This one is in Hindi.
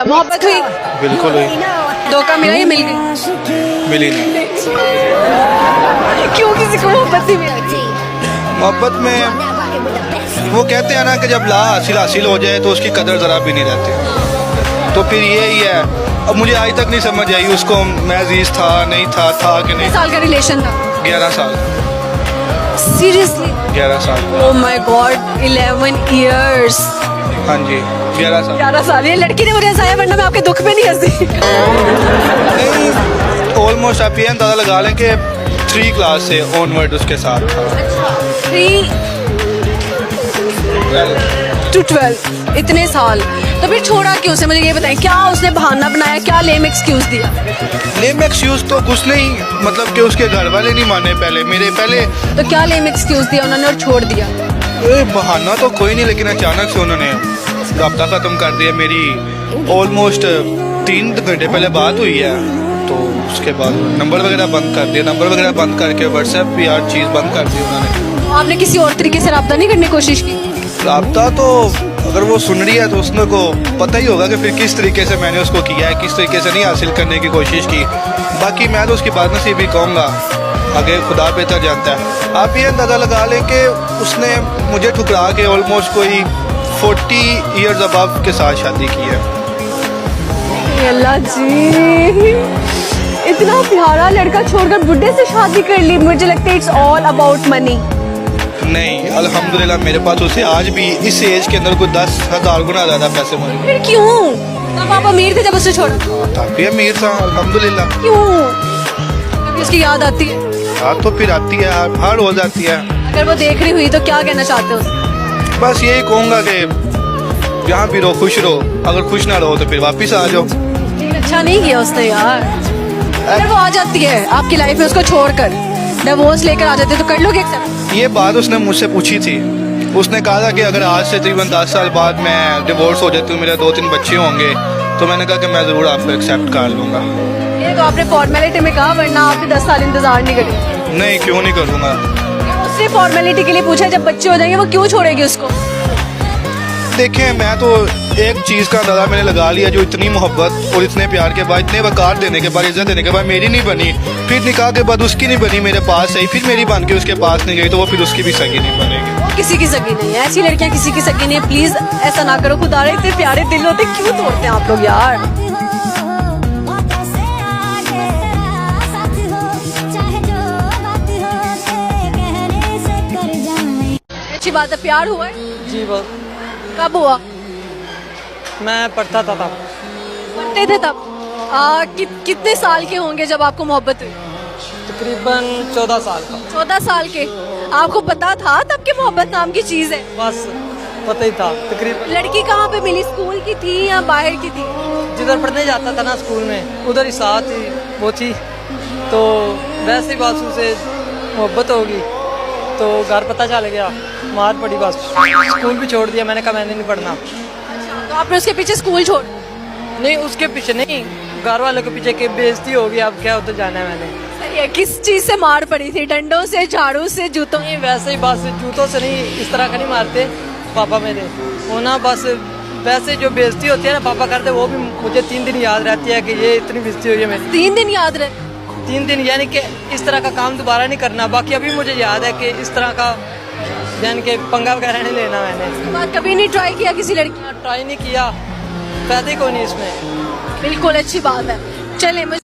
मोहब्बत हुई? बिल्कुल हुई। धोखा मिला या मिल गई? मिली नहीं। क्यों किसी को मोहब्बत नहीं मिली? मोहब्बत में वो कहते हैं ना कि जब ला हासिल हो जाए तो उसकी कदर ज़रा भी नहीं रहती। तो फिर ये ही है। अब मुझे आज तक नहीं समझ आई उसको मैं अजीज था नहीं था कि नहीं। साल का रिलेशन था? 11 साल। सीरियसली? 11 साल। Oh my God, 11 years. हाँ जी 11 साल। 11 साल। ये लड़की ने मुझे हंसाया, वरना मैं आपके दुख पे नहीं हंसी। नहीं, ऑलमोस्ट आप ये अंदाज़ा लगा लें कि 3 क्लास से ऑनवर्ड उसके साथ था। 3 to 12 इतने साल। तो फिर छोड़ा क्यों उसे? मुझे ये बताएं, क्या उसने बहाना बनाया, क्या लेम एक्सक्यूज दिया? लेम एक्सक्यूज तो कुछ नहीं, मतलब कि उसके घर वाले नहीं माने पहले। तो क्या लेम एक्सक्यूज दिया उन्होंने और छोड़ दिया? बहाना तो कोई नहीं, लेकिन अचानक से उन्होंने रब्ता ख़त्म कर दिया। मेरी ऑलमोस्ट 3 घंटे पहले बात हुई है, तो उसके बाद नंबर वगैरह बंद कर दिया। नंबर वगैरह बंद करके व्हाट्सएप भी हर चीज़ बंद कर दी उन्होंने। आपने किसी और तरीके से रब्ता नहीं करने की कोशिश की? रब्ता तो अगर वो सुन रही है तो उसने को पता ही होगा कि फिर किस तरीके से मैंने उसको किया है, किस तरीके से नहीं हासिल करने की कोशिश की। बाकी मैं तो उसकी बदनसीबी कहूँगा, आगे खुदा बेहतर जानता है। आप ये अंदाज़ा लगा लें कि उसने मुझे ठुकरा के ऑलमोस्ट कोई 40 ईयर्स अबव के साथ शादी की है। अल्लाह जी, इतना प्यारा लड़का छोड़कर बुढ़े से शादी कर ली। मुझे लगता है इट्स ऑल अबाउट मनी। नहीं, अल्हम्दुलिल्लाह मेरे पास उसे आज भी इस एज के अंदर कोई 10,000 गुना ज़्यादा पैसे मिले। फिर क्यों? तब आप अमीर थे जब उसे छोड़ा? काफ़ी अमीर था अल्हम्दुलिल्लाह। क्यों? कभी उसकी याद आती है? याद तो फिर आती है, हर रोज़ आती है। अगर वो देख रही हुई तो क्या कहना चाहते हो उसे? बस यही कहूँगा कि जहाँ भी रहो खुश रहो, अगर खुश ना रहो तो फिर वापस आ जाओ। अच्छा नहीं किया उसने यार। अगर वो आ जाती है आपकी लाइफ में, उसको छोड़कर डिवोर्स लेकर आ जाते तो कर लोगे एक्सेप्ट? ये बात उसने मुझसे पूछी थी। उसने कहा था कि अगर आज से तकरीबन 10 साल बाद मैं डिवोर्स हो जाती हूँ, मेरे 2-3 बच्चे होंगे, तो मैंने कहा कि मैं ज़रूर आपको एक्सेप्ट कर लूँगा। ये तो आपने फॉर्मेलिटी में कहा, वरना आपने 10 साल इंतजार नहीं करी। नहीं, क्यों नहीं करूँगा। उसने फॉर्मेलिटी के लिए पूछा, जब बच्चे हो जाएंगे वो क्यों छोड़ेगी उसको? देखें, मैं तो एक चीज़ का अंदाज़ा मैंने लगा लिया, जो इतनी मोहब्बत और इतने प्यार के बाद, इतने वक़ार देने के बाद, इज्जत देने के बाद मेरी नहीं बनी, फिर निकाह के बाद उसकी नहीं बनी मेरे पास आई, फिर मेरी बन के उसके पास नहीं गई, तो वो फिर उसकी भी सगी नहीं बनेगी। वो किसी की सगी नहीं है, ऐसी लड़कियां किसी की सगी नहीं है। प्लीज ऐसा ना करो खुदा रे, इतने प्यारे दिल होते क्यों तोड़ते हैं आप लोग यार? अच्छी बात है। प्यार हुआ है? जी बहुत। कब हुआ? मैं पढ़ता था तब। पढ़ते थे तब? कितने साल के होंगे जब आपको मोहब्बत हुई? तकरीबन 14 साल का। 14 साल के। आपको पता था तब कि मोहब्बत नाम की चीज है? बस पता ही था तकरीबन। लड़की कहाँ पे मिली? स्कूल की थी या बाहर की थी? जिधर पढ़ने जाता था ना स्कूल में, उधर ही साथ ही वो थी, तो वैसे ही बस उसे मोहब्बत होगी तो घर पता चल गया, मार पड़ी, बस स्कूल भी छोड़ दिया। मैंने कहा मैंने नहीं पढ़ना। तो आपने उसके पीछे स्कूल छोड़? नहीं, उसके पीछे नहीं, घर वालों के पीछे, के बेइज्जती होगी, अब क्या उधर जाना है मैंने। सही है। किस चीज से मार पड़ी थी? डंडों से, झाड़ू से, जूतों? नहीं, वैसे ही बस जूतों से नहीं, इस तरह का नहीं मारते पापा मेरे। वो ना बस वैसे जो बेइज्जती होती है ना पापा करते, वो भी मुझे 3 दिन याद रहती है कि ये इतनी बेइज्जती हुई है मेरी। 3 दिन याद रहे? 3 दिन, यानी कि इस तरह का काम दोबारा नहीं करना। बाकी अभी मुझे याद है कि इस तरह का यानी कि पंगा वगैरह नहीं लेना मैंने। उसके बाद कभी नहीं ट्राई किया किसी लड़की? ट्राई नहीं किया, फायदे को नहीं इसमें। बिल्कुल अच्छी बात है। चले